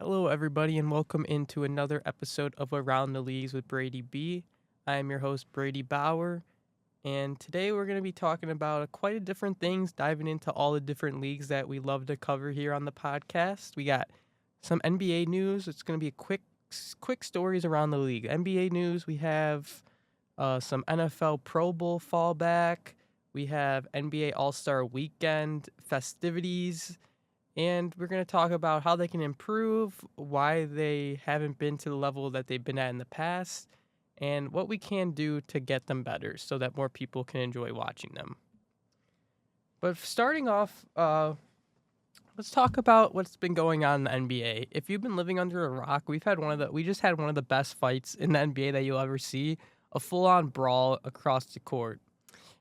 Hello, everybody, and welcome into another episode of Around the Leagues with Brady B. I am your host, Brady Bauer, and today we're going to be talking about quite a different things, diving into all the different leagues that we love to cover here on the podcast. We got some NBA news. It's going to be a quick stories around the league. NBA news. We have some NFL Pro Bowl fallback. We have NBA All Star Weekend festivities. And we're going to talk about how they can improve, why they haven't been to the level that they've been at in the past, and what we can do to get them better so that more people can enjoy watching them. But starting off, let's talk about what's been going on in the NBA. If you've been living under a rock, we just had one of the best fights in the NBA that you'll ever see, a full-on brawl across the court.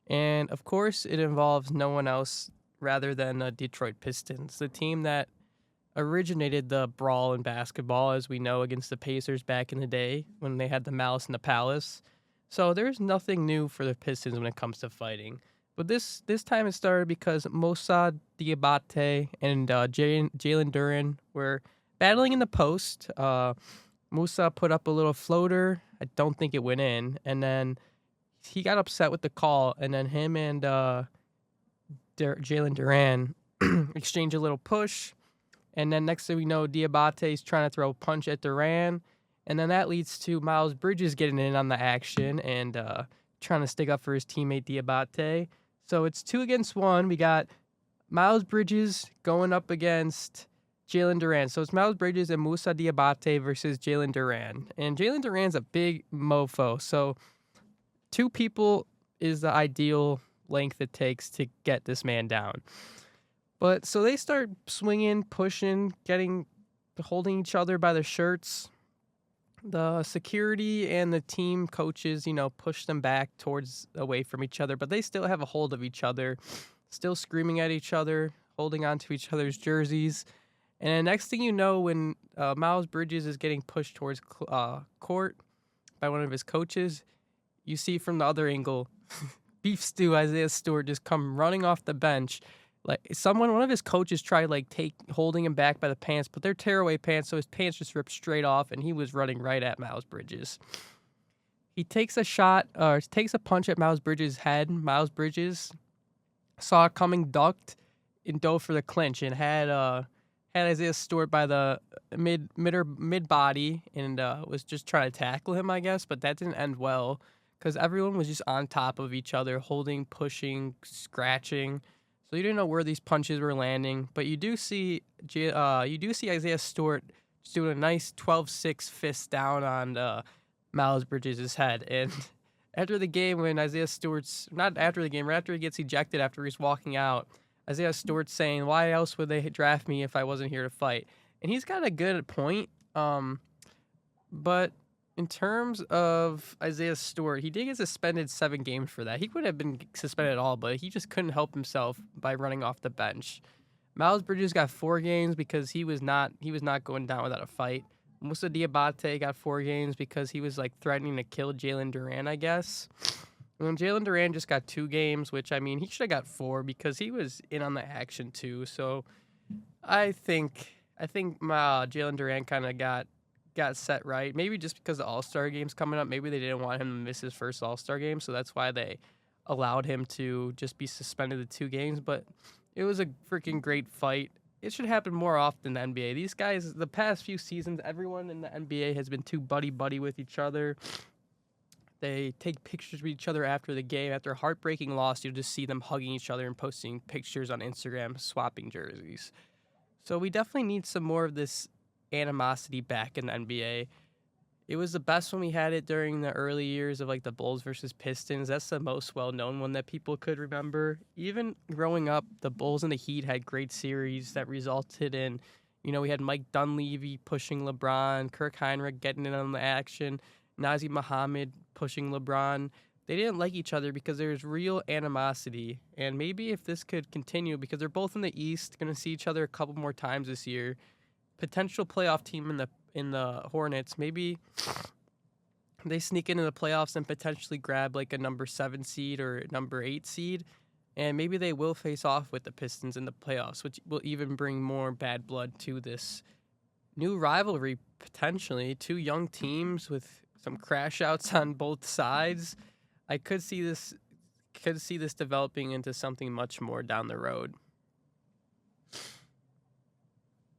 And of course, it involves no one else rather than the Detroit Pistons, the team that originated the brawl in basketball, as we know, against the Pacers back in the day when they had the Malice in the Palace. So there's nothing new for the Pistons when it comes to fighting. But this time it started because Moussa Diabate and Jalen Duren were battling in the post. Moussa put up a little floater. I don't think it went in. And then he got upset with the call. And then him and Jalen Duran exchange a little push. And then next thing we know, Diabate is trying to throw a punch at Duran. And then that leads to Miles Bridges getting in on the action and trying to stick up for his teammate Diabate. So it's 2 against 1. We got Miles Bridges going up against Jalen Duran. So it's Miles Bridges and Moussa Diabate versus Jalen Duran. And Jalen Duran's a big mofo. So 2 people is the ideal length it takes to get this man down. But so they start swinging, pushing, holding each other by their shirts. The security and the team coaches, push them back away from each other, but they still have a hold of each other, still screaming at each other, holding on to each other's jerseys. And then next thing you know, when Miles Bridges is getting pushed towards court by one of his coaches, you see from the other angle, Beef Stew Isaiah Stewart just come running off the bench. Like one of his coaches tried holding him back by the pants, but they're tearaway pants, so his pants just ripped straight off, and he was running right at Miles Bridges. He takes a punch at Miles Bridges' head. Miles Bridges saw it coming, ducked, and dove for the clinch, and had Isaiah Stewart by the mid body, and was just trying to tackle him, I guess, but that didn't end well because everyone was just on top of each other, holding, pushing, scratching. So you didn't know where these punches were landing, but you do see Isaiah Stewart just doing a nice 12-6 fist down on Miles Bridges' head. And after the game, when right after he gets ejected after he's walking out, Isaiah Stewart's saying, "Why else would they draft me if I wasn't here to fight?" And he's got a good point. But in terms of Isaiah Stewart, he did get suspended 7 games for that. He would have been suspended at all, but he just couldn't help himself by running off the bench. Miles Bridges got 4 games because he was not going down without a fight. Moussa Diabate got 4 games because he was threatening to kill Jalen Duran, I guess. And Jalen Duran just got 2 games, which he should have got 4 because he was in on the action too. So I think Jalen Duran kind of got set right. Maybe just because the All-Star game's coming up, maybe they didn't want him to miss his first All-Star game, so that's why they allowed him to just be suspended the 2 games. But it was a freaking great fight. It should happen more often in the NBA. These guys, the past few seasons, everyone in the NBA has been too buddy-buddy with each other. They take pictures with each other after the game. After a heartbreaking loss, you'll just see them hugging each other and posting pictures on Instagram, swapping jerseys. So we definitely need some more of this animosity back in the NBA. It was the best when we had it during the early years of the Bulls versus Pistons. That's the most well-known one that people could remember. Even growing up, the Bulls and the Heat had great series that resulted in, we had Mike Dunleavy pushing LeBron, Kirk Heinrich getting in on the action, Nazir Muhammad pushing LeBron. They didn't like each other because there's real animosity. And maybe if this could continue, because they're both in the East, going to see each other a couple more times this year, potential playoff team in the Hornets, maybe they sneak into the playoffs and potentially grab a number 7 seed or number 8 seed, and maybe they will face off with the Pistons in the playoffs, which will even bring more bad blood to this new rivalry potentially. Two young teams with some crash outs on both sides. I could see this developing into something much more down the road.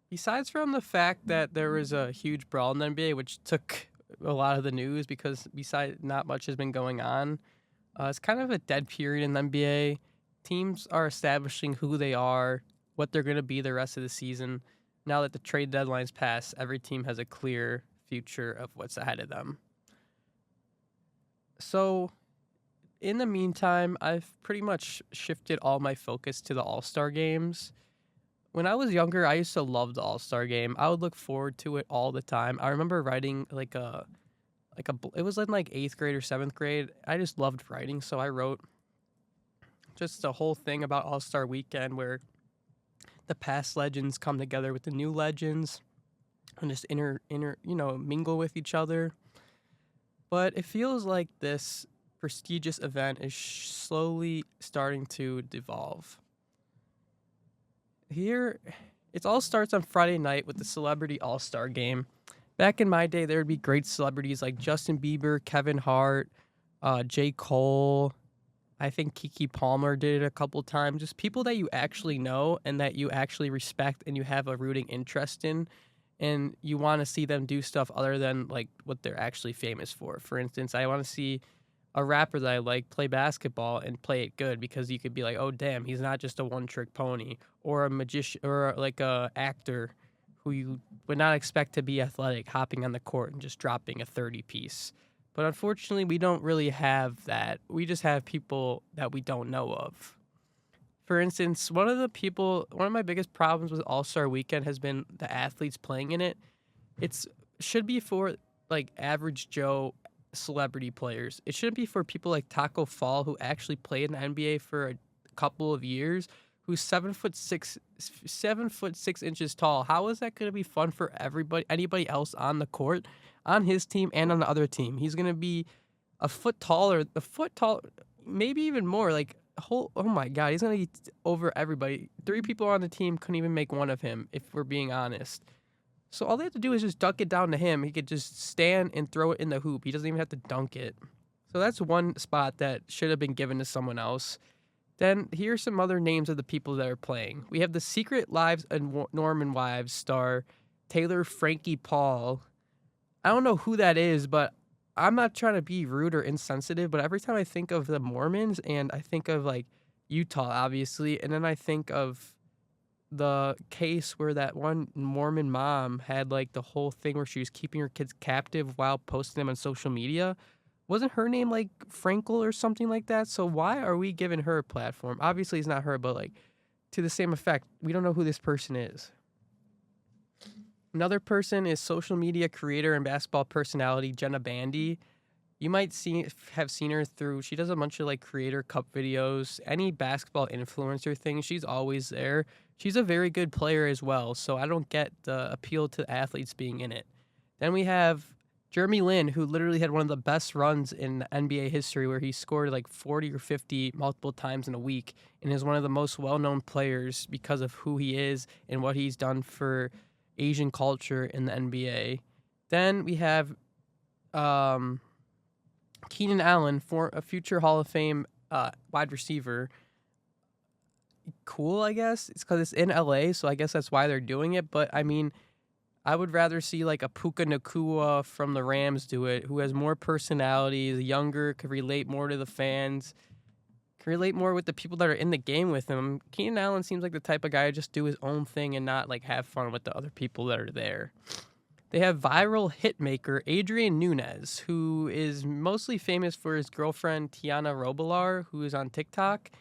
Besides from the fact that there was a huge brawl in the NBA, which took a lot of the news because besides not much has been going on, it's kind of a dead period in the NBA. Teams are establishing who they are, what they're going to be the rest of the season. Now that the trade deadline's passed, every team has a clear future of what's ahead of them. So, in the meantime, I've pretty much shifted all my focus to the All-Star games. When I was younger, I used to love the All-Star game. I would look forward to it all the time. I remember writing it was in like 8th grade or 7th grade. I just loved writing, so I wrote just a whole thing about All-Star weekend where the past legends come together with the new legends and just mingle with each other. But it feels like this prestigious event is slowly starting to devolve. Here, it all starts on Friday night with the Celebrity All-Star Game. Back in my day, there would be great celebrities like Justin Bieber, Kevin Hart, J. Cole. I think Keke Palmer did it a couple times. Just people that you actually know and that you actually respect and you have a rooting interest in. And you want to see them do stuff other than like what they're actually famous for. For instance, I want to see a rapper that I like play basketball and play it good because you could be like, oh, damn, he's not just a one-trick pony, or a magician, or like a actor who you would not expect to be athletic, hopping on the court and just dropping a 30-piece. But unfortunately, we don't really have that. We just have people that we don't know of. For instance, one of my biggest problems with All-Star Weekend has been the athletes playing in it. It should be for like average Joe celebrity players. It shouldn't be for people like Taco Fall, who actually played in the NBA for a couple of years, who's 7'6" tall. How is that going to be fun for anybody else on the court, on his team and on the other team? He's going to be a foot taller, maybe even more. Like, oh my God, he's going to be over everybody. 3 people on the team couldn't even make one of him, if we're being honest. So all they have to do is just dunk it down to him. He could just stand and throw it in the hoop. He doesn't even have to dunk it. So that's one spot that should have been given to someone else. Then here's some other names of the people that are playing. We have the Secret Lives of Norman Wives star Taylor Frankie Paul. I don't know who that is, but I'm not trying to be rude or insensitive, but every time I think of the Mormons and I think of like Utah, obviously, and then I think of the case where that one Mormon mom had like the whole thing where she was keeping her kids captive while posting them on social media. Wasn't her name like Frankel or something like that? So why are we giving her a platform? Obviously it's not her, but like to the same effect, we don't know who this person is. Another person is social media creator and basketball personality Jenna Bandy. You might have seen her through, she does a bunch of like creator cup videos, any basketball influencer thing, she's always there. She's a very good player as well, so I don't get the appeal to athletes being in it. Then we have Jeremy Lin, who literally had one of the best runs in NBA history where he scored like 40 or 50 multiple times in a week and is one of the most well-known players because of who he is and what he's done for Asian culture in the NBA. Then we have Keenan Allen, for a future Hall of Fame wide receiver. Cool, I guess. It's because it's in LA, so I guess that's why they're doing it. But I mean, I would rather see like a Puka Nacua from the Rams do it, who has more personality, is younger, could relate more to the fans, can relate more with the people that are in the game with him. Keenan Allen seems like the type of guy to just do his own thing and not like have fun with the other people that are there. They have viral hitmaker Adrian Nunez, who is mostly famous for his girlfriend Tiana Robillard, who is on TikTok.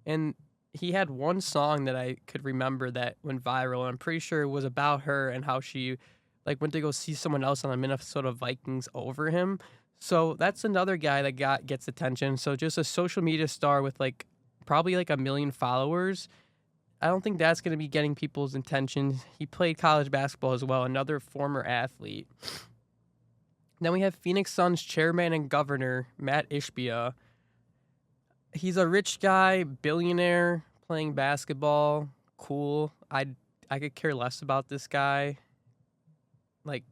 And he had one song that I could remember that went viral. And I'm pretty sure it was about her and how she like went to go see someone else on the Minnesota Vikings over him. So that's another guy that gets attention. So just a social media star with like probably like 1 million followers. I don't think that's going to be getting people's attention. He played college basketball as well, another former athlete. Then we have Phoenix Suns chairman and governor, Matt Ishbia. He's a rich guy, billionaire, playing basketball. Cool. I could care less about this guy. Like,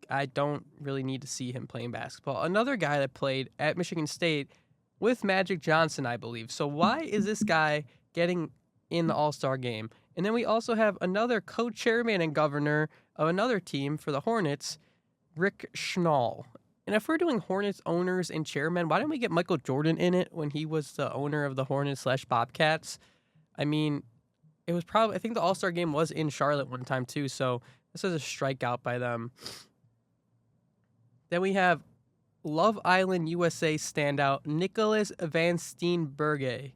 I don't really need to see him playing basketball. Another guy that played at Michigan State with Magic Johnson, I believe. So why is this guy getting in the All-Star game? And then we also have another co-chairman and governor of another team for the Hornets, Rick Schnall. And if we're doing Hornets owners and chairmen, why didn't we get Michael Jordan in it when he was the owner of the Hornets/Bobcats? I mean, it was probably, I think the All-Star game was in Charlotte one time too, so this was a strikeout by them. Then we have Love Island USA standout Nicholas Van Steenberge.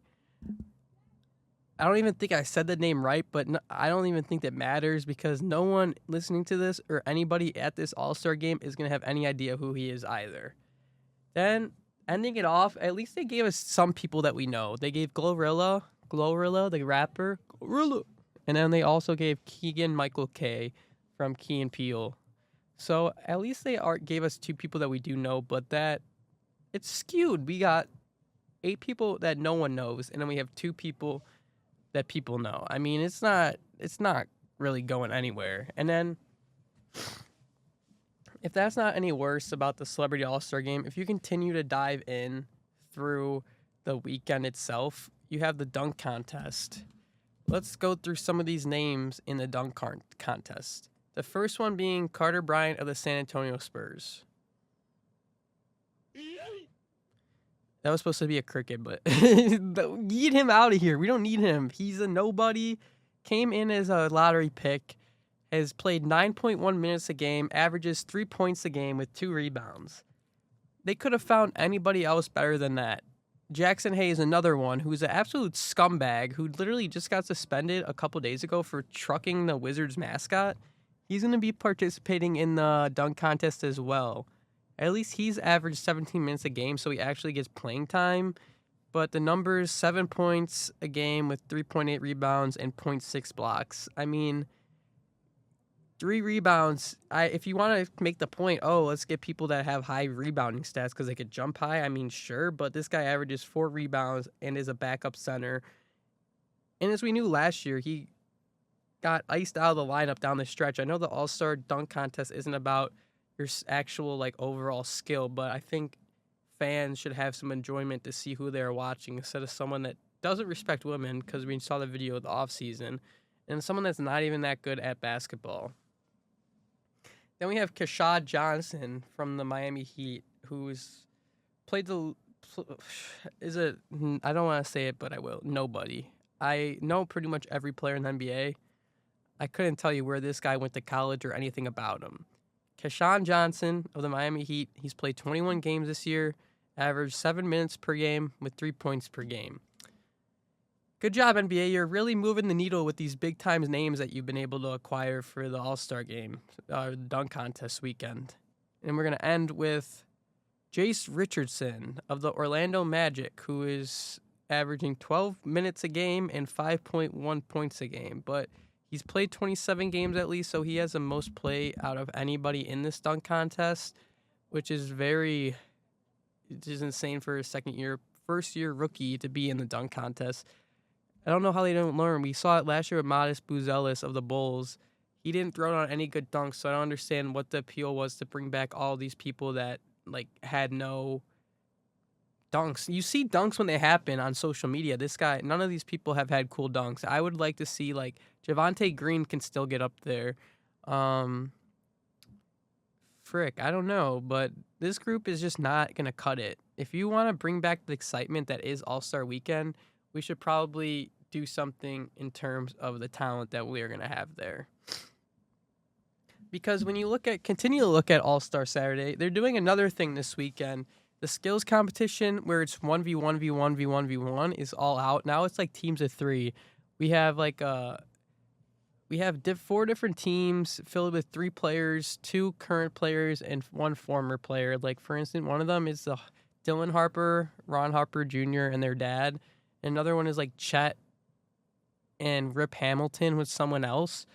I don't even think I said the name right, but I don't even think that matters because no one listening to this or anybody at this All-Star game is going to have any idea who he is either. Then, ending it off, at least they gave us some people that we know. They gave Glorilla, the rapper, Glorilla. And then they also gave Keegan-Michael Kay from Key and Peele. So at least they gave us 2 people that we do know, but that it's skewed. We got 8 people that no one knows, and then we have 2 people that people know. I mean, it's not really going anywhere. And then if that's not any worse about the Celebrity All-Star Game, if you continue to dive in through the weekend itself, you have the dunk contest. Let's go through some of these names in the dunk contest. The first one being Carter Bryant of the San Antonio Spurs. That was supposed to be a cricket, but get him out of here. We don't need him. He's a nobody. Came in as a lottery pick. Has played 9.1 minutes a game. Averages 3 points a game with 2 rebounds. They could have found anybody else better than that. Jackson Hayes, another one, who's an absolute scumbag who literally just got suspended a couple days ago for trucking the Wizards mascot. He's going to be participating in the dunk contest as well. At least he's averaged 17 minutes a game, so he actually gets playing time. But the numbers, 7 points a game with 3.8 rebounds and 0.6 blocks. I mean, 3 rebounds. If you want to make the point, let's get people that have high rebounding stats because they could jump high, I mean, sure. But this guy averages 4 rebounds and is a backup center. And as we knew last year, he got iced out of the lineup down the stretch. I know the All-Star dunk contest isn't about your actual overall skill, but I think fans should have some enjoyment to see who they're watching instead of someone that doesn't respect women, because we saw the video of the offseason, and someone that's not even that good at basketball. Then we have Keshad Johnson from the Miami Heat, who's played I don't want to say it, but I will. Nobody. I know pretty much every player in the NBA. I couldn't tell you where this guy went to college or anything about him. Keshad Johnson of the Miami Heat, he's played 21 games this year, averaged 7 minutes per game with 3 points per game. Good job, NBA. You're really moving the needle with these big-time names that you've been able to acquire for the All-Star game, dunk contest weekend. And we're going to end with Jace Richardson of the Orlando Magic, who is averaging 12 minutes a game and 5.1 points a game. But he's played 27 games at least, so he has the most play out of anybody in this dunk contest, which is insane for a first-year rookie to be in the dunk contest. I don't know how they don't learn. We saw it last year with Modest Buzelis of the Bulls. He didn't throw down any good dunks, so I don't understand what the appeal was to bring back all these people that had no dunks. You see dunks when they happen on social media. This guy, none of these people have had cool dunks. I would like to see Javonte Green can still get up there. I don't know, but this group is just not gonna cut it. If you want to bring back the excitement that is All-Star Weekend, we should probably do something in terms of the talent that we are gonna have there. Because when you continue to look at All-Star Saturday, they're doing another thing this weekend. The skills competition, where it's 1v1v1v1v1, is all out. Now it's teams of 3. We have 4 different teams filled with 3 players, 2 current players, and 1 former player. For instance, one of them is Dylan Harper, Ron Harper Jr., and their dad. Another one is Chet and Rip Hamilton with someone else.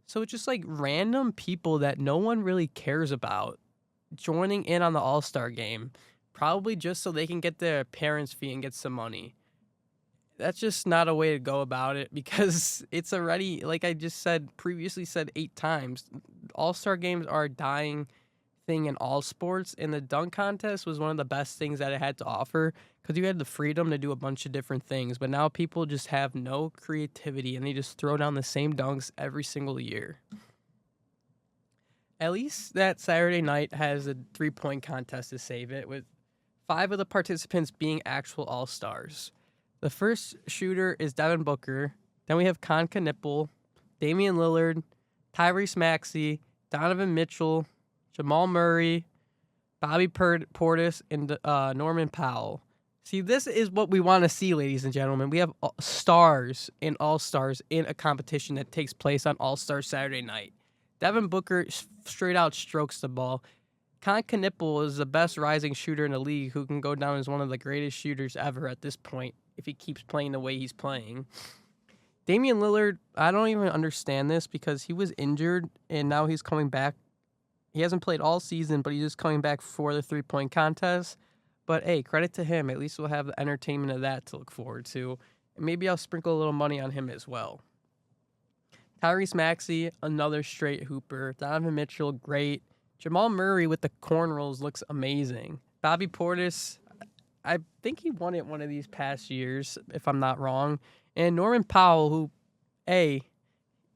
So it's just random people that no one really cares about joining in on the All-Star game, probably just so they can get their parents' fee and get some money. That's just not a way to go about it because it's already, like I just previously said 8 times, All-Star games are a dying thing in all sports, and the dunk contest was one of the best things that it had to offer because you had the freedom to do a bunch of different things. But now people just have no creativity and they just throw down the same dunks every single year. At least that Saturday night has a 3-point contest to save it, with 5 of the participants being actual All-Stars. The first shooter is Devin Booker. Then we have Con Knipple, Damian Lillard, Tyrese Maxey, Donovan Mitchell, Jamal Murray, Bobby Portis, and Norman Powell. See, this is what we want to see, ladies and gentlemen. We have stars and all-stars in a competition that takes place on All-Star Saturday night. Devin Booker straight out strokes the ball. Con Knipple is the best rising shooter in the league who can go down as one of the greatest shooters ever at this point if he keeps playing the way he's playing. Damian Lillard, I don't even understand this because he was injured and now he's coming back. He hasn't played all season, but he's just coming back for the 3-point contest. But hey, credit to him. At least we'll have the entertainment of that to look forward to. And maybe I'll sprinkle a little money on him as well. Tyrese Maxey, another straight hooper. Donovan Mitchell, great. Jamal Murray with the cornrows looks amazing. Bobby Portis, I think he won it one of these past years, if I'm not wrong. And Norman Powell, who, hey,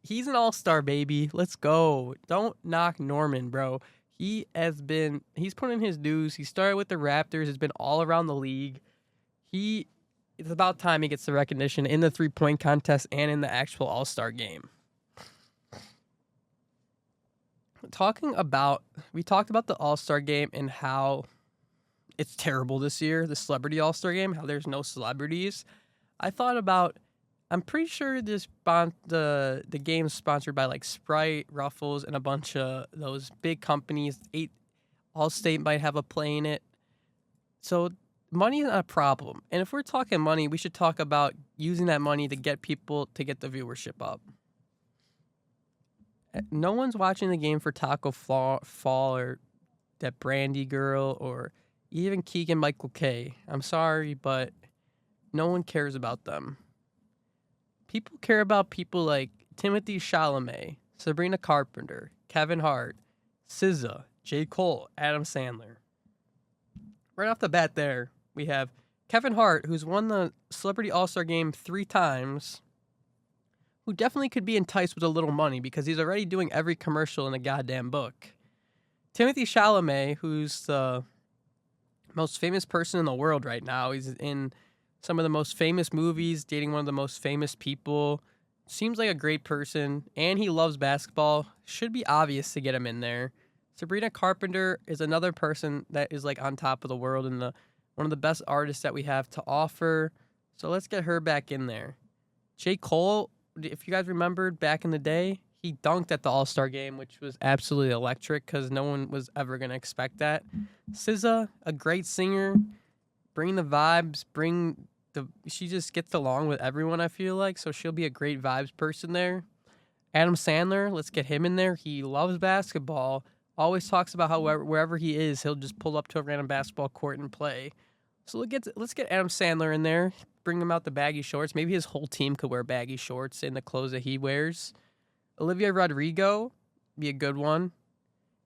he's an all-star, baby. Let's go. Don't knock Norman, bro. He's put in his dues. He started with the Raptors. Has been all around the league. It's about time he gets the recognition in the 3-point contest and in the actual all-star game. We talked about the all-star game and how it's terrible this year, the celebrity all-star game, how there's no celebrities. I thought about, I'm pretty sure the game's sponsored by like Sprite, Ruffles, and a bunch of those big companies. Allstate might have a play in it. So money is not a problem. And if we're talking money, we should talk about using that money to get people to get the viewership up. No one's watching the game for Taco Fall or that Brandy girl or even Keegan Michael K. I'm sorry, but no one cares about them. People care about people like Timothée Chalamet, Sabrina Carpenter, Kevin Hart, SZA, J. Cole, Adam Sandler. Right off the bat there, we have Kevin Hart, who's won the Celebrity All-Star Game 3 times, who definitely could be enticed with a little money because he's already doing every commercial in the goddamn book. Timothée Chalamet, who's the most famous person in the world right now. He's in some of the most famous movies, dating one of the most famous people. Seems like a great person, and he loves basketball. Should be obvious to get him in there. Sabrina Carpenter is another person that is like on top of the world and one of the best artists that we have to offer. So let's get her back in there. J. Cole, if you guys remembered back in the day, he dunked at the All-Star game, which was absolutely electric because no one was ever going to expect that. SZA, a great singer, bring the vibes, she just gets along with everyone, I feel like, so she'll be a great vibes person there. Adam Sandler, let's get him in there. He loves basketball, always talks about how wherever he is, he'll just pull up to a random basketball court and play. So let's get Adam Sandler in there, bring him out the baggy shorts. Maybe his whole team could wear baggy shorts in the clothes that he wears. Olivia Rodrigo, be a good one.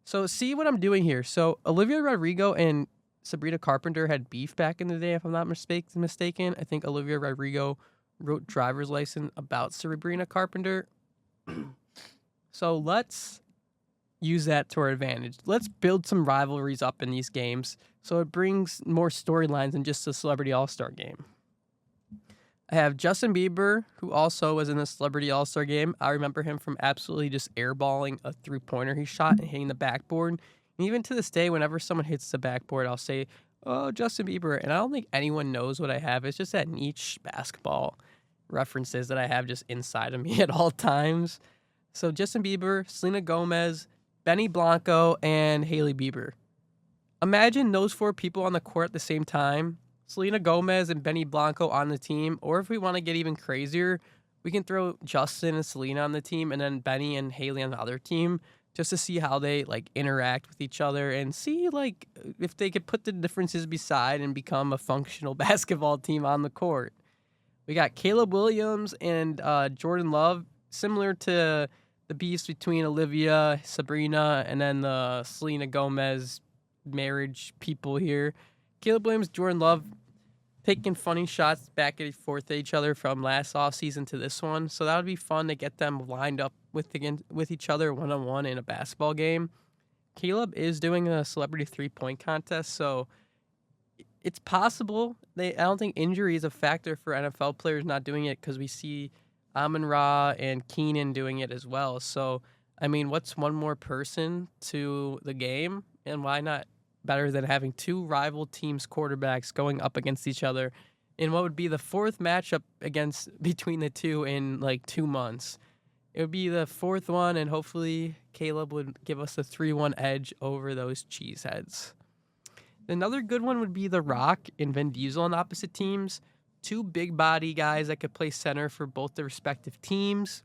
So see what I'm doing here. So Olivia Rodrigo and Sabrina Carpenter had beef back in the day, if I'm not mistaken. I think Olivia Rodrigo wrote Driver's License about Sabrina Carpenter. So let's use that to our advantage. Let's build some rivalries up in these games so it brings more storylines than just a Celebrity All-Star game. I have Justin Bieber, who also was in the Celebrity All-Star game. I remember him from absolutely just airballing a 3-pointer he shot and hitting the backboard. And even to this day, whenever someone hits the backboard, I'll say, oh, Justin Bieber. And I don't think anyone knows what I have. It's just that niche basketball references that I have just inside of me at all times. So Justin Bieber, Selena Gomez, Benny Blanco, and Hailey Bieber. Imagine those 4 people on the court at the same time. Selena Gomez and Benny Blanco on the team. Or if we want to get even crazier, we can throw Justin and Selena on the team and then Benny and Hailey on the other team just to see how they like interact with each other and see like if they could put the differences beside and become a functional basketball team on the court. We got Caleb Williams and Jordan Love, similar to the beefs between Olivia, Sabrina, and then the Selena Gomez marriage people here. Caleb Williams, Jordan Love taking funny shots back and forth at each other from last offseason to this one. So that would be fun to get them lined up with each other one-on-one in a basketball game. Caleb is doing a celebrity three-point contest, so it's possible. I don't think injury is a factor for NFL players not doing it because we see Amon-Ra and Keenan doing it as well. So, I mean, what's one more person to the game? And why not better than having two rival teams' quarterbacks going up against each other in what would be the fourth matchup between the two in like 2 months? It would be the fourth one, and hopefully Caleb would give us a 3-1 edge over those cheeseheads. Another good one would be The Rock and Vin Diesel on opposite teams. Two big body guys that could play center for both their respective teams.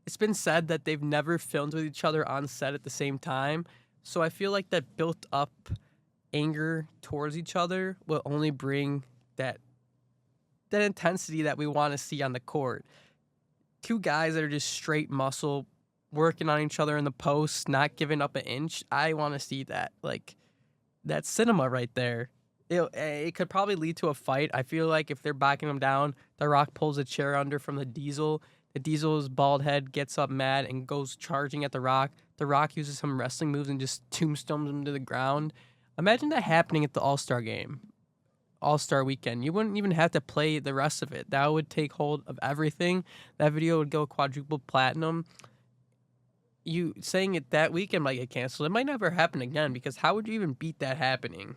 It's been said that they've never filmed with each other on set at the same time. So I feel like that built up anger towards each other will only bring that intensity that we want to see on the court. Two guys that are just straight muscle, working on each other in the post, not giving up an inch. I want to see that. Like, that's cinema right there. It could probably lead to a fight. I feel like if they're backing him down, The Rock pulls a chair under from the Diesel. The Diesel's bald head gets up mad and goes charging at The Rock. The Rock uses some wrestling moves and just tombstones him to the ground. Imagine that happening at the All-Star game. All-Star weekend. You wouldn't even have to play the rest of it. That would take hold of everything. That video would go quadruple platinum. You saying it that weekend might get canceled. It might never happen again because how would you even beat that happening?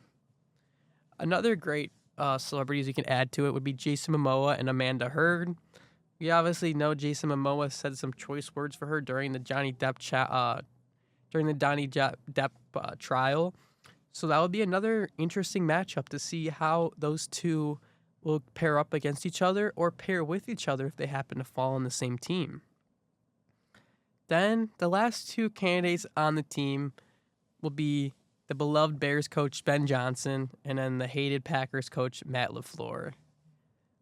Another great celebrities you can add to it would be Jason Momoa and Amanda Heard. We obviously know Jason Momoa said some choice words for her during the Johnny Depp trial. So that would be another interesting matchup to see how those two will pair up against each other or pair with each other if they happen to fall on the same team. Then the last two candidates on the team will be the beloved Bears coach Ben Johnson and then the hated Packers coach Matt LaFleur.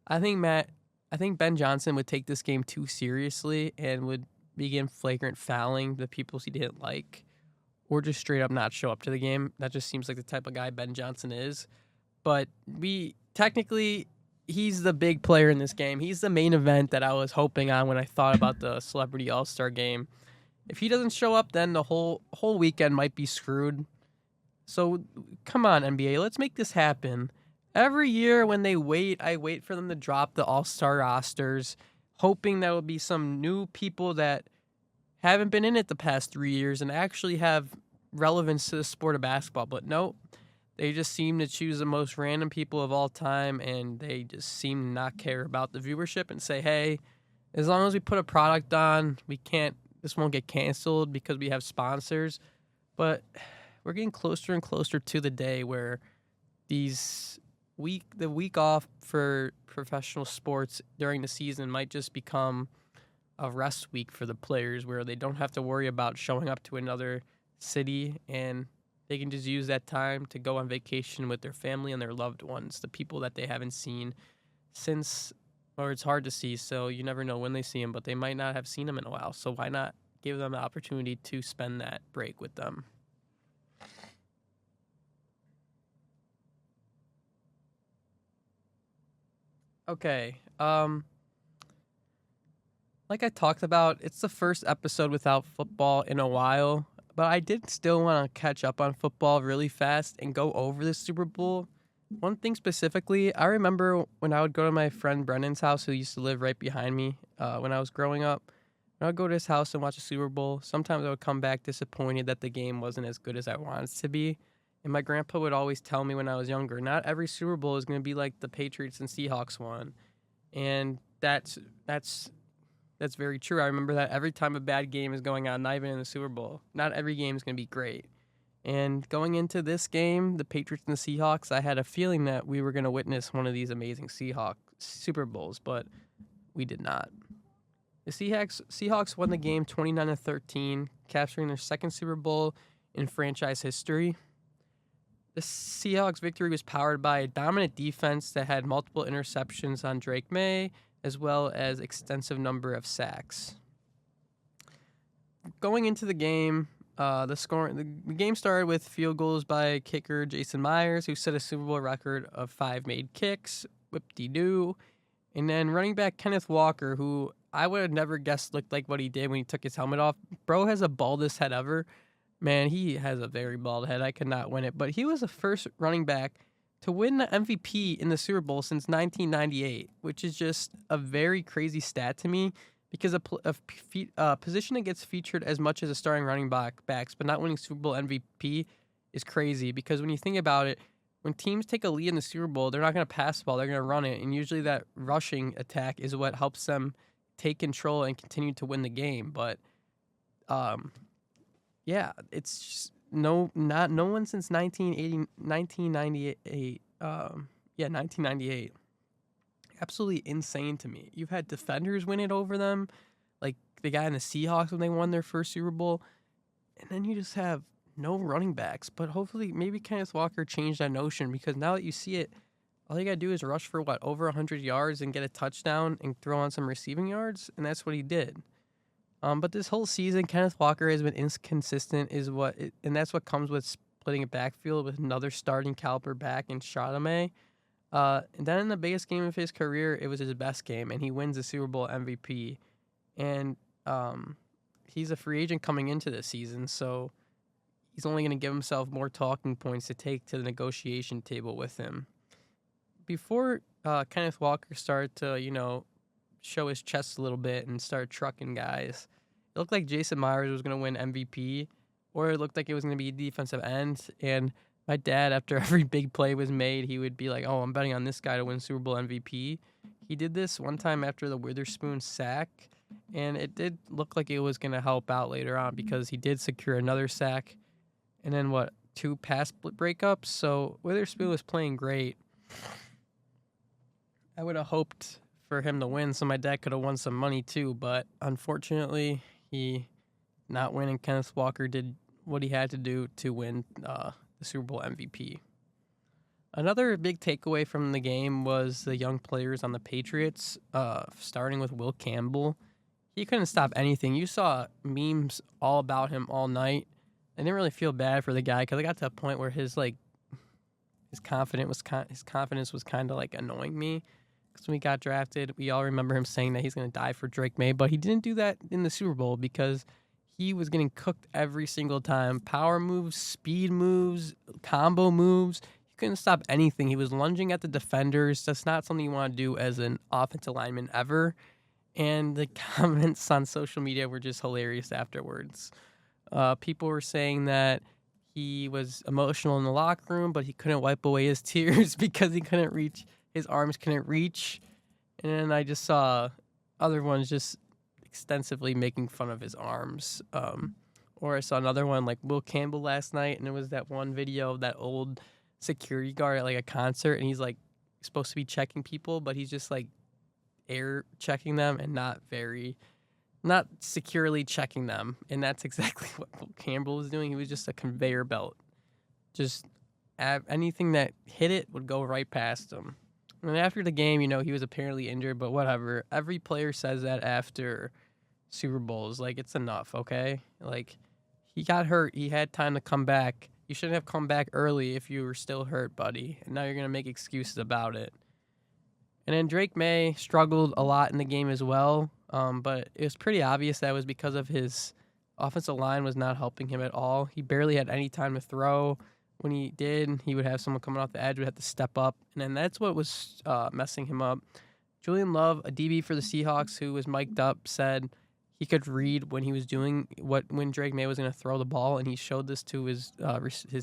I think Ben Johnson would take this game too seriously and would begin flagrant fouling the people he didn't like, or just straight up not show up to the game. That just seems like the type of guy Ben Johnson is. But he's the big player in this game. He's the main event that I was hoping on when I thought about the Celebrity All-Star game. If he doesn't show up, then the whole weekend might be screwed. So come on, NBA, let's make this happen. Every year when they wait, I wait for them to drop the All-Star rosters, hoping there will be some new people that haven't been in it the past 3 years and actually have relevance to the sport of basketball. But nope, they just seem to choose the most random people of all time, and they just seem to not care about the viewership and say, hey, as long as we put a product on, this won't get canceled because we have sponsors. But we're getting closer and closer to the day where the week off for professional sports during the season might just become a rest week for the players where they don't have to worry about showing up to another city and they can just use that time to go on vacation with their family and their loved ones, the people that they haven't seen or it's hard to see, so you never know when they see them, but they might not have seen them in a while. So why not give them the opportunity to spend that break with them? Okay, like I talked about, it's the first episode without football in a while, but I did still want to catch up on football really fast and go over the Super Bowl. One thing specifically, I remember when I would go to my friend Brennan's house, who used to live right behind me when I was growing up. When I would go to his house and watch the Super Bowl, sometimes I would come back disappointed that the game wasn't as good as I wanted it to be. And my grandpa would always tell me when I was younger, not every Super Bowl is going to be like the Patriots and Seahawks one. And that's very true. I remember that every time a bad game is going on, not even in the Super Bowl, not every game is going to be great. And going into this game, the Patriots and the Seahawks, I had a feeling that we were going to witness one of these amazing Seahawks Super Bowls, but we did not. The Seahawks won the game 29-13, capturing their second Super Bowl in franchise history. The Seahawks victory was powered by a dominant defense that had multiple interceptions on Drake May, as well as extensive number of sacks. Going into the game, the game started with field goals by kicker Jason Myers, who set a Super Bowl record of 5 made kicks, whip-de-doo. And then running back Kenneth Walker, who I would have never guessed looked like what he did when he took his helmet off. Bro has the baldest head ever. Man, he has a very bald head. I could not win it. But he was the first running back to win the MVP in the Super Bowl since 1998, which is just a very crazy stat to me because a position that gets featured as much as a starting running backs, but not winning Super Bowl MVP is crazy because when you think about it, when teams take a lead in the Super Bowl, they're not going to pass the ball, they're going to run it, and usually that rushing attack is what helps them take control and continue to win the game. But yeah, it's just no one since 1998. 1998. Absolutely insane to me. You've had defenders win it over them, like the guy in the Seahawks when they won their first Super Bowl, and then you just have no running backs. But hopefully, maybe Kenneth Walker changed that notion because now that you see it, all you gotta do is rush for over 100 yards and get a touchdown and throw on some receiving yards, and that's what he did. But this whole season, Kenneth Walker has been inconsistent, and that's what comes with splitting a backfield with another starting caliber back in Chardonnay. And then in the biggest game of his career, it was his best game, and he wins the Super Bowl MVP. And he's a free agent coming into this season, so he's only going to give himself more talking points to take to the negotiation table with him. Before Kenneth Walker started to, show his chest a little bit and start trucking guys, it looked like Jason Myers was going to win MVP, or it looked like it was going to be defensive end. And my dad, after every big play was made, he would be like, "Oh, I'm betting on this guy to win Super Bowl MVP." He did this one time after the Witherspoon sack, and it did look like it was going to help out later on because he did secure another sack and then 2 pass breakups. So Witherspoon was playing great. I would have hoped for him to win, so my dad could have won some money too, but unfortunately, he not winning. Kenneth Walker did what he had to do to win the Super Bowl MVP. Another big takeaway from the game was the young players on the Patriots, starting with Will Campbell. He couldn't stop anything. You saw memes all about him all night. I didn't really feel bad for the guy because I got to a point where his confidence was kind of like annoying me. When he got drafted, we all remember him saying that he's going to die for Drake May, but he didn't do that in the Super Bowl because he was getting cooked every single time. Power moves, speed moves, combo moves. He couldn't stop anything. He was lunging at the defenders. That's not something you want to do as an offensive lineman ever. And the comments on social media were just hilarious afterwards. People were saying that he was emotional in the locker room, but he couldn't wipe away his tears because he couldn't reach. His arms couldn't reach. And then I just saw other ones just extensively making fun of his arms. Or I saw another one like Will Campbell last night, and it was that one video of that old security guard at like a concert, and he's like supposed to be checking people, but he's just like air checking them and not securely checking them. And that's exactly what Will Campbell was doing. He was just a conveyor belt. Just anything that hit it would go right past him. And after the game, he was apparently injured, but whatever. Every player says that after Super Bowls. Like, it's enough, okay? Like, he got hurt. He had time to come back. You shouldn't have come back early if you were still hurt, buddy. And now you're going to make excuses about it. And then Drake May struggled a lot in the game as well. But it was pretty obvious that was because of his offensive line was not helping him at all. He barely had any time to throw. When he did, he would have someone coming off the edge, would have to step up. And then that's what was messing him up. Julian Love, a DB for the Seahawks who was mic'd up, said he could read when he was when Drake May was going to throw the ball, and he showed this to his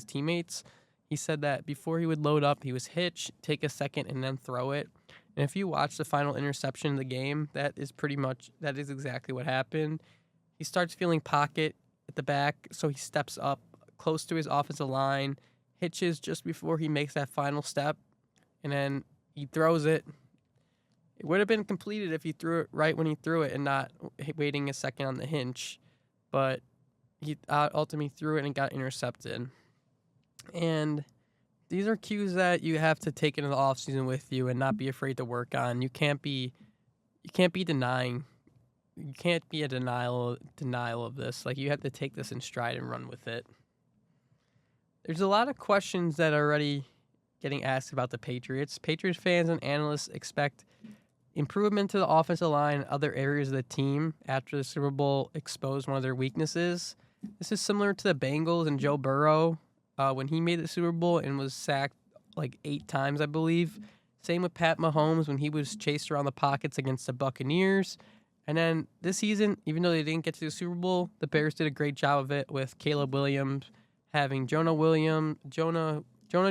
teammates. He said that before he would load up, he was hitch, take a second, and then throw it. And if you watch the final interception of the game, that is exactly what happened. He starts feeling pocket at the back, so he steps up close to his offensive line, hitches just before he makes that final step, and then he throws it. It would have been completed if he threw it right when he threw it and not waiting a second on the hinge, but he ultimately threw it and got intercepted. And these are cues that you have to take into the offseason with you and not be afraid to work on. You can't be denying. You can't be a denial of this. Like, you have to take this in stride and run with it. There's a lot of questions that are already getting asked about the Patriots. Patriots fans and analysts expect improvement to the offensive line and other areas of the team after the Super Bowl exposed one of their weaknesses. This is similar to the Bengals and Joe Burrow when he made the Super Bowl and was sacked like 8 times, I believe. Same with Pat Mahomes when he was chased around the pockets against the Buccaneers. And then this season, even though they didn't get to the Super Bowl, the Bears did a great job of it with Caleb Williams having Jonah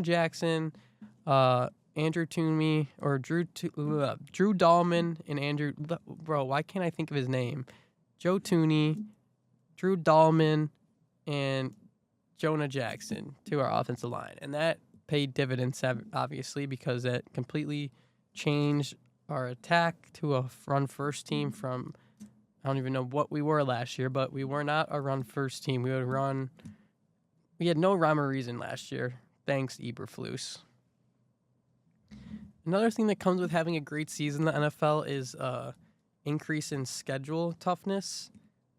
Jackson, Andrew Toomey, or Drew Dahlman, and Andrew. Bro, why can't I think of his name? Joe Tooney, Drew Dahlman, and Jonah Jackson to our offensive line. And that paid dividends, obviously, because it completely changed our attack to a run-first team from, I don't even know what we were last year, but we were not a run-first team. We had no rhyme or reason last year, thanks Eberflus. Another thing that comes with having a great season in the NFL is increase in schedule toughness.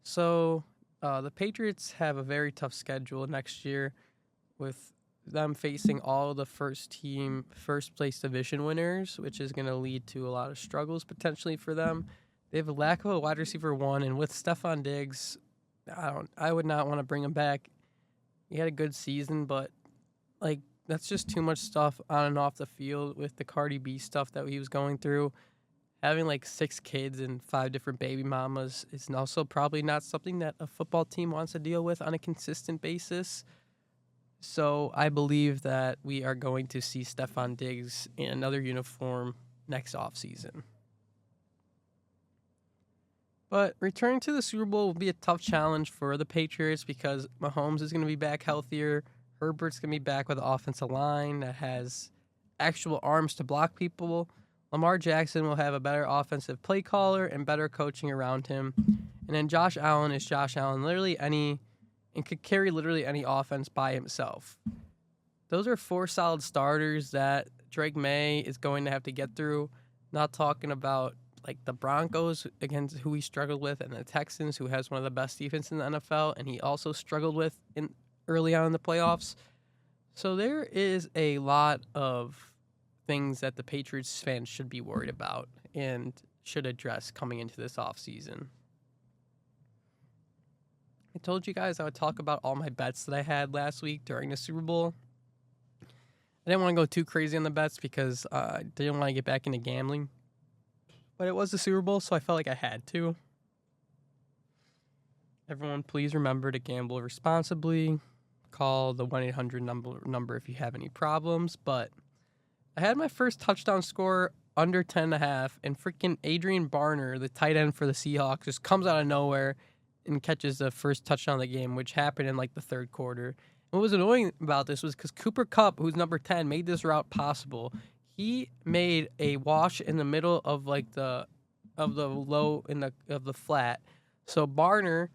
So the Patriots have a very tough schedule next year with them facing all the first place division winners, which is going to lead to a lot of struggles potentially for them. They have a lack of a wide receiver one, and with Stephon Diggs, I would not want to bring him back. He had a good season, but like that's just too much stuff on and off the field with the Cardi B stuff that he was going through. Having like 6 kids and 5 different baby mamas is also probably not something that a football team wants to deal with on a consistent basis. So I believe that we are going to see Stephon Diggs in another uniform next offseason. But returning to the Super Bowl will be a tough challenge for the Patriots because Mahomes is going to be back healthier. Herbert's going to be back with an offensive line that has actual arms to block people. Lamar Jackson will have a better offensive play caller and better coaching around him. And then Josh Allen is Josh Allen, and could carry literally any offense by himself. Those are 4 solid starters that Drake May is going to have to get through. Not talking about like the Broncos against who he struggled with, and the Texans, who has one of the best defenses in the NFL, and he also struggled with early on in the playoffs. So there is a lot of things that the Patriots fans should be worried about and should address coming into this offseason. I told you guys I would talk about all my bets that I had last week during the Super Bowl. I didn't want to go too crazy on the bets because I didn't want to get back into gambling. But it was the Super Bowl, so I felt like I had to. Everyone, please remember to gamble responsibly. Call the 1-800 number if you have any problems. But I had my first touchdown score under 10.5, and freaking Adrian Barner, the tight end for the Seahawks, just comes out of nowhere and catches the first touchdown of the game, which happened in like the third quarter. What was annoying about this was because Cooper Kupp, who's number 10, made this route possible. He made a wash in the middle of like the flat. So Barner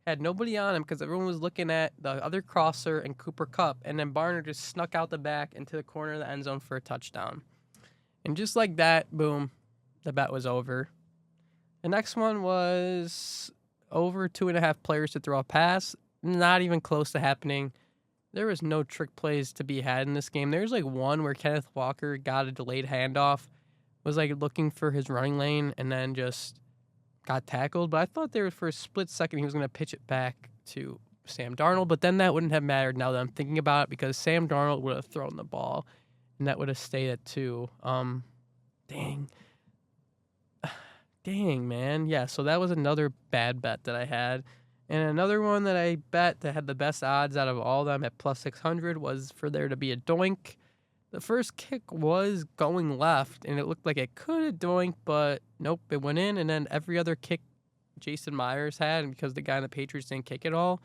had nobody on him because everyone was looking at the other crosser and Cooper Kupp, and then Barner just snuck out the back into the corner of the end zone for a touchdown. And just like that, boom, the bet was over. The next one was over 2.5 players to throw a pass. Not even close to happening. There was no trick plays to be had in this game. There's like one where Kenneth Walker got a delayed handoff, was like looking for his running lane, and then just got tackled. But I thought there for a split second he was going to pitch it back to Sam Darnold, but then that wouldn't have mattered now that I'm thinking about it because Sam Darnold would have thrown the ball, and that would have stayed at 2. Dang, man. Yeah, so that was another bad bet that I had. And another one that I bet that had the best odds out of all of them at plus 600 was for there to be a doink. The first kick was going left, and it looked like it could have doinked, but nope, it went in. And then every other kick Jason Myers had, and because the guy in the Patriots didn't kick it all,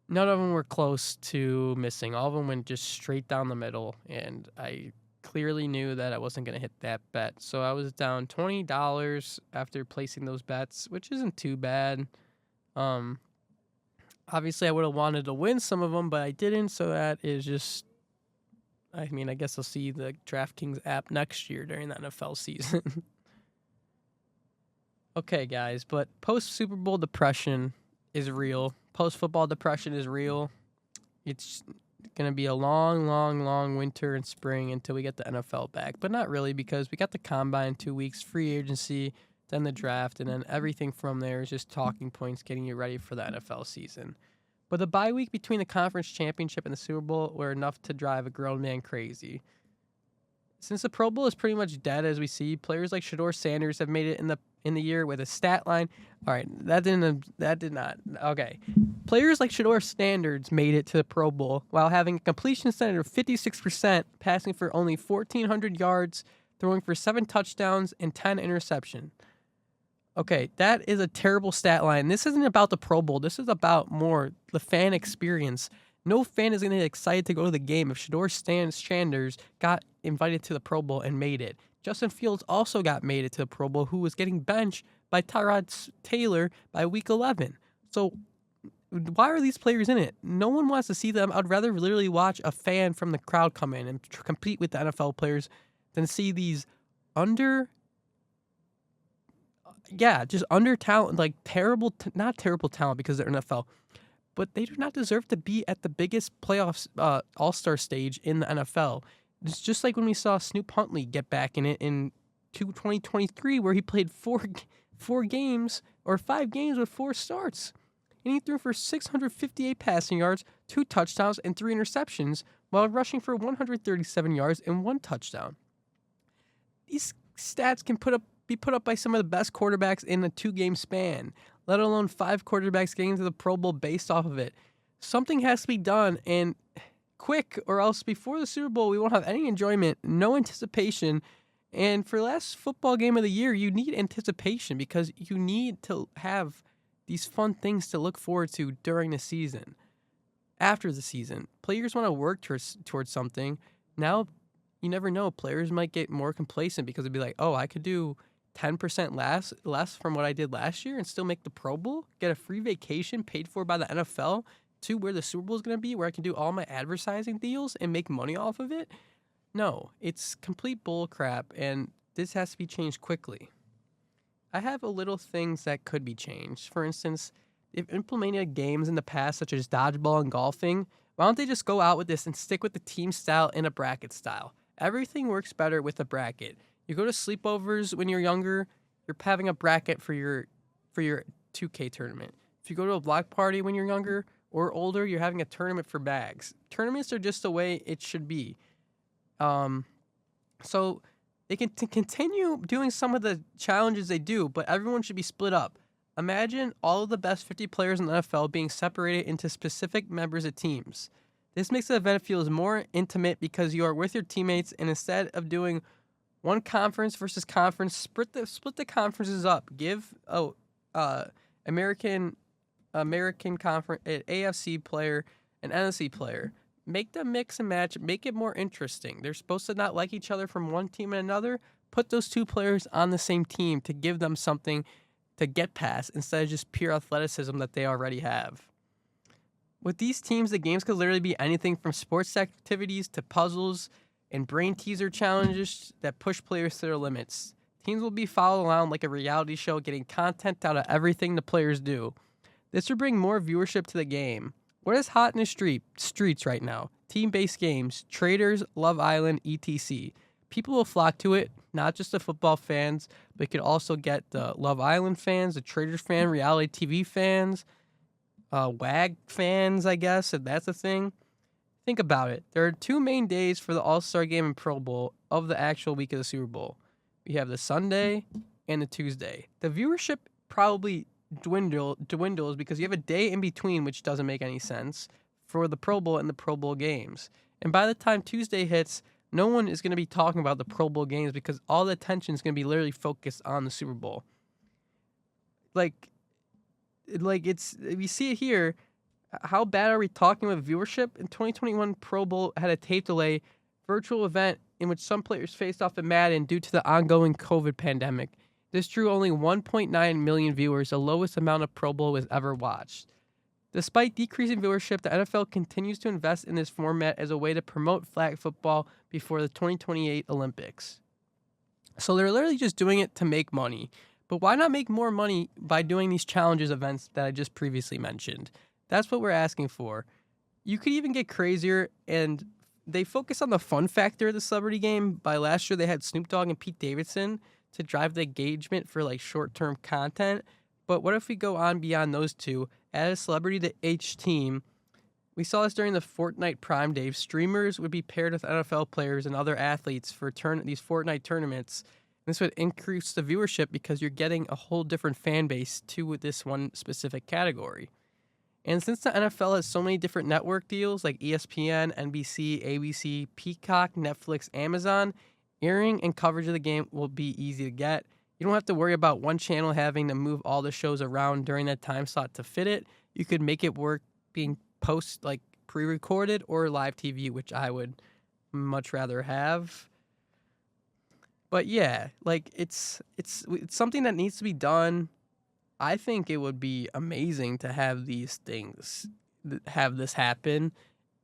none of them were close to missing. All of them went just straight down the middle, and I clearly knew that I wasn't going to hit that bet. So I was down $20 after placing those bets, which isn't too bad. Obviously I would have wanted to win some of them, but I didn't, so that is just I mean, I guess I'll see the DraftKings app next year during the NFL season. Okay, guys, but post-Super Bowl depression is real. Post-football depression is real. It's going to be a long, long, long winter and spring until we get the NFL back. But not really, because we got the combine in 2 weeks, free agency, then the draft, and then everything from there is just talking points getting you ready for the NFL season. But the bye week between the conference championship and the Super Bowl were enough to drive a grown man crazy. Since the Pro Bowl is pretty much dead, as we see, players like Shedeur Sanders have made it in the year with a stat line. All right, that did not. Okay, players like Shedeur Sanders made it to the Pro Bowl while having a completion percentage of 56%, passing for only 1,400 yards, throwing for 7 touchdowns and 10 interceptions. Okay, that is a terrible stat line. This isn't about the Pro Bowl. This is about more the fan experience. No fan is going to get excited to go to the game if Shedeur Sanders got invited to the Pro Bowl and made it. Justin Fields also got made it to the Pro Bowl, who was getting benched by Tyrod Taylor by week 11. So why are these players in it? No one wants to see them. I'd rather literally watch a fan from the crowd come in and compete with the NFL players than see these just under talent, like not terrible talent because they're NFL, but they do not deserve to be at the biggest playoffs all-star stage in the NFL. It's just like when we saw Snoop Huntley get back in it in 2023, where he played 5 games with 4 starts. And he threw for 658 passing yards, 2 touchdowns, and 3 interceptions, while rushing for 137 yards and 1 touchdown. These stats can be put up by some of the best quarterbacks in a 2-game span, let alone 5 quarterbacks getting to the Pro Bowl based off of it. Something has to be done, and quick, or else before the Super Bowl, we won't have any enjoyment, no anticipation. And for the last football game of the year, you need anticipation because you need to have these fun things to look forward to during the season. After the season, players want to work towards something. Now, you never know. Players might get more complacent because it'd be like, oh, I could do 10% less from what I did last year and still make the Pro Bowl, get a free vacation paid for by the NFL to where the Super Bowl is going to be, where I can do all my advertising deals and make money off of it. No, it's complete bull crap, and this has to be changed quickly. I have a little things that could be changed. For instance, they've implemented games in the past such as dodgeball and golfing. Why don't they just go out with this and stick with the team style and a bracket style? Everything works better with a bracket. You go to sleepovers when you're younger, you're having a bracket for your 2K tournament. If you go to a block party when you're younger or older, you're having a tournament for bags. Tournaments are just the way it should be. So they can continue doing some of the challenges they do, but everyone should be split up. Imagine all of the best 50 players in the NFL being separated into specific members of teams. This makes the event feel more intimate because you are with your teammates, and instead of doing one conference versus conference, split the conferences up. Give American conference, an AFC player, an NFC player. Make them mix and match. Make it more interesting. They're supposed to not like each other from one team and another. Put those 2 players on the same team to give them something to get past instead of just pure athleticism that they already have. With these teams, the games could literally be anything from sports activities to puzzles and brain teaser challenges that push players to their limits. Teams will be followed around like a reality show, getting content out of everything the players do. This will bring more viewership to the game. What is hot in the streets right now? Team-based games, traders, Love Island, etc. People will flock to it, not just the football fans, but you could also get the Love Island fans, the traders fan, reality TV fans, WAG fans, I guess, if that's a thing. Think about it. There are 2 main days for the All-Star Game and Pro Bowl of the actual week of the Super Bowl. We have the Sunday and the Tuesday. The viewership probably dwindles because you have a day in between, which doesn't make any sense, for the Pro Bowl and the Pro Bowl games. And by the time Tuesday hits, no one is going to be talking about the Pro Bowl games because all the attention is going to be literally focused on the Super Bowl. Like it's, we see it here. How bad are we talking about viewership? In 2021, Pro Bowl had a tape delay virtual event in which some players faced off at Madden due to the ongoing COVID pandemic. This drew only 1.9 million viewers, the lowest amount of Pro Bowl was ever watched. Despite decreasing viewership, the NFL continues to invest in this format as a way to promote flag football before the 2028 Olympics. So they're literally just doing it to make money. But why not make more money by doing these challenges events that I just previously mentioned? That's what we're asking for. You could even get crazier, and they focus on the fun factor of the celebrity game. By last year, they had Snoop Dogg and Pete Davidson to drive the engagement for like short-term content. But what if we go on beyond those two? Add a celebrity to each team. We saw this during the Fortnite Prime Day. Streamers would be paired with NFL players and other athletes for these Fortnite tournaments. This would increase the viewership because you're getting a whole different fan base to this one specific category. And since the NFL has so many different network deals like ESPN, NBC, ABC, Peacock, Netflix, Amazon, airing and coverage of the game will be easy to get. You don't have to worry about one channel having to move all the shows around during that time slot to fit it. You could make it work being pre-recorded or live TV, which I would much rather have. But yeah, like it's something that needs to be done. I think it would be amazing to have these things, have this happen.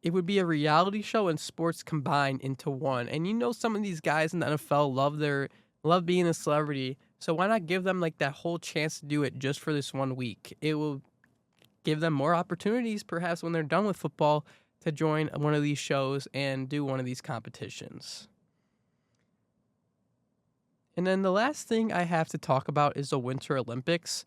It would be a reality show and sports combined into one. And some of these guys in the NFL love being a celebrity. So why not give them like that whole chance to do it just for this 1 week? It will give them more opportunities, perhaps when they're done with football, to join one of these shows and do one of these competitions. And then the last thing I have to talk about is the Winter Olympics.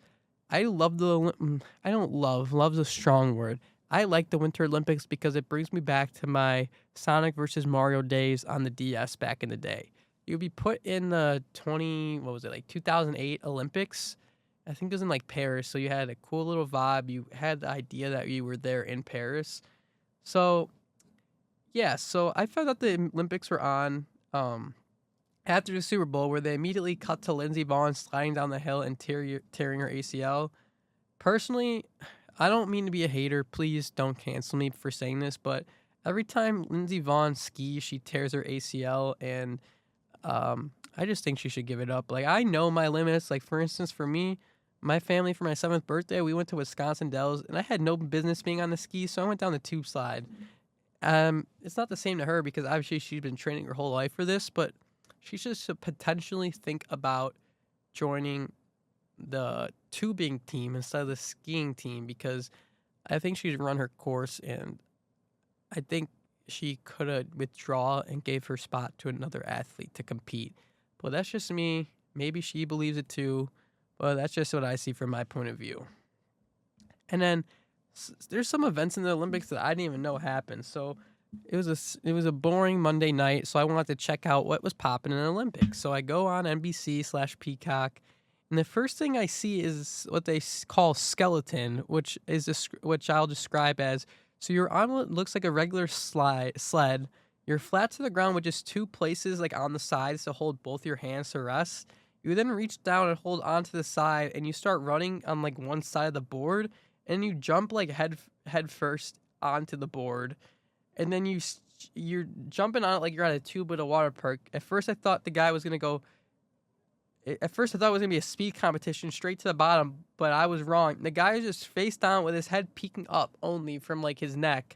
I love love's a strong word. I like the Winter Olympics because it brings me back to my Sonic versus Mario days on the DS back in the day. You'd be put in the 2008 Olympics. I think it was in like Paris, so you had a cool little vibe. You had the idea that you were there in Paris. So, yeah, so I found out the Olympics were on after the Super Bowl, where they immediately cut to Lindsey Vonn sliding down the hill and tearing her ACL. Personally, I don't mean to be a hater. Please don't cancel me for saying this, but every time Lindsey Vonn skis, she tears her ACL, and I just think she should give it up. Like, I know my limits. Like, for instance, for me, my family, for my 7th birthday, we went to Wisconsin Dells, and I had no business being on the skis, so I went down the tube slide. It's not the same to her because obviously she's been training her whole life for this, but she should potentially think about joining the tubing team instead of the skiing team, because I think she's run her course, and I think she could have withdrawn and gave her spot to another athlete to compete. But that's just me. Maybe she believes it too, but that's just what I see from my point of view. And then there's some events in the Olympics that I didn't even know happened. So it was a boring Monday night, so I wanted to check out what was popping in the Olympics. So I go on NBC/Peacock, and the first thing I see is what they call skeleton, which I'll describe as, so you're on what looks like a regular sled. You're flat to the ground with just 2 places like on the sides to hold both your hands to rest. You then reach down and hold onto the side, and you start running on like one side of the board, and you jump like head first onto the board. And then you're jumping on it like you're at a tube at a water park. At first, I thought it was going to be a speed competition straight to the bottom, but I was wrong. The guy is just face down with his head peeking up only from like his neck.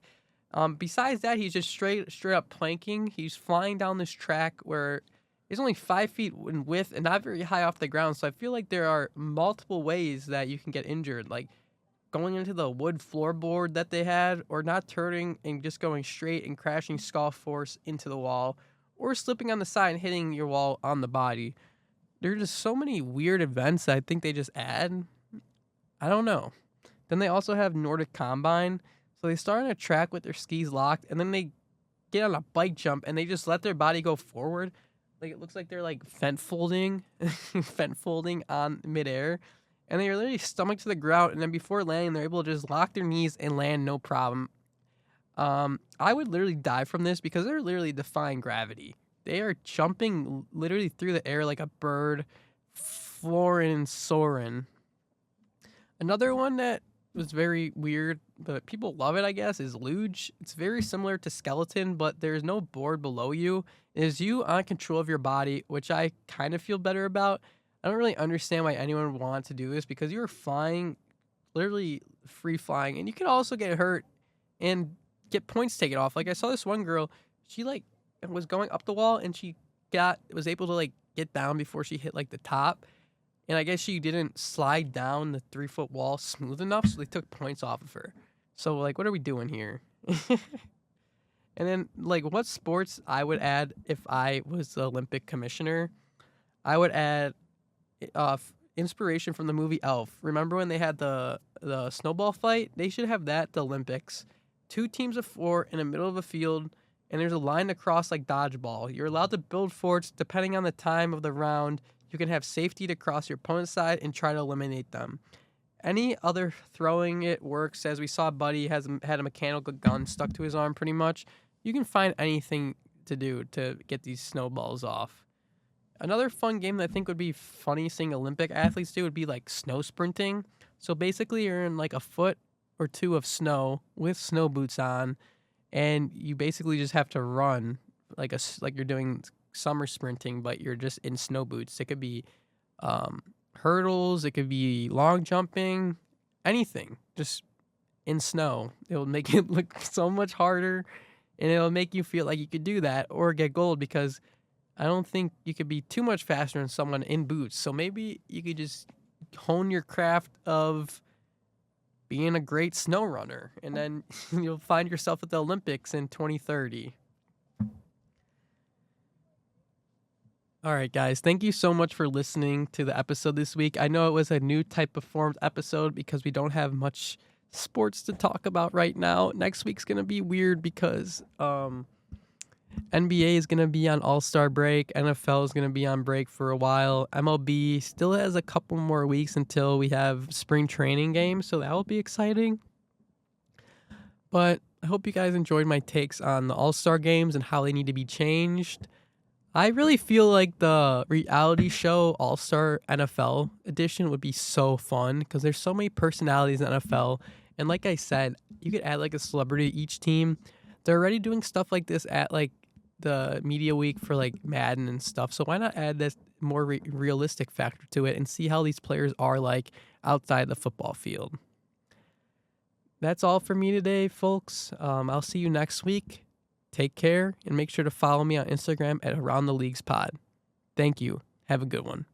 Besides that, he's just straight up planking. He's flying down this track where it's only 5 feet in width and not very high off the ground. So I feel like there are multiple ways that you can get injured, like going into the wood floorboard that they had, or not turning and just going straight and crashing skull force into the wall, or slipping on the side and hitting your wall on the body. There are just so many weird events that I think they just add. I don't know. Then they also have Nordic Combine. So they start on a track with their skis locked, and then they get on a bike jump, and they just let their body go forward. Like, it looks like they're like fent folding on midair. And they're literally stomach to the ground, and then before landing, they're able to just lock their knees and land no problem. I would literally die from this because they're literally defying gravity. They are jumping literally through the air like a bird, flooring and soaring. Another one that was very weird, but people love it, I guess, is luge. It's very similar to skeleton, but there's no board below you. It is you on control of your body, which I kind of feel better about. I don't really understand why anyone would want to do this because you're flying literally free flying, and you can also get hurt and get points taken off. Like I saw this one girl, she like was going up the wall and she was able to like get down before she hit like the top. And I guess she didn't slide down the 3-foot wall smooth enough, so they took points off of her. So like, what are we doing here? And then like, what sports I would add if I was the Olympic commissioner? I would add inspiration from the movie Elf. Remember when they had the snowball fight? They should have that at the Olympics. 2 teams of 4 in the middle of a field, and there's a line across like dodgeball. You're allowed to build forts depending on the time of the round. You can have safety to cross your opponent's side and try to eliminate them. Any other throwing it works. As we saw, Buddy had a mechanical gun stuck to his arm pretty much. You can find anything to do to get these snowballs off. Another fun game that I think would be funny seeing Olympic athletes do would be like snow sprinting. So basically you're in like a foot or 2 of snow with snow boots on, and you basically just have to run like you're doing summer sprinting, but you're just in snow boots. It could be hurdles, it could be long jumping, anything, just in snow. It'll make it look so much harder, and it'll make you feel like you could do that or get gold, because I don't think you could be too much faster than someone in boots. So maybe you could just hone your craft of being a great snow runner, and then you'll find yourself at the Olympics in 2030. All right, guys, thank you so much for listening to the episode this week. I know it was a new type of formed episode because we don't have much sports to talk about right now. Next week's going to be weird because NBA is going to be on All-Star break. NFL is going to be on break for a while. MLB still has a couple more weeks until we have spring training games, so that will be exciting. But I hope you guys enjoyed my takes on the All-Star games and how they need to be changed. I really feel like the reality show All-Star NFL edition would be so fun because there's so many personalities in NFL. And like I said, you could add like a celebrity to each team. They're already doing stuff like this at like the media week for like Madden and stuff. So why not add this more realistic factor to it and see how these players are like outside the football field? That's all for me today, folks. I'll see you next week. Take care, and make sure to follow me on Instagram at AroundTheLeaguesPod. Thank you. Have a good one.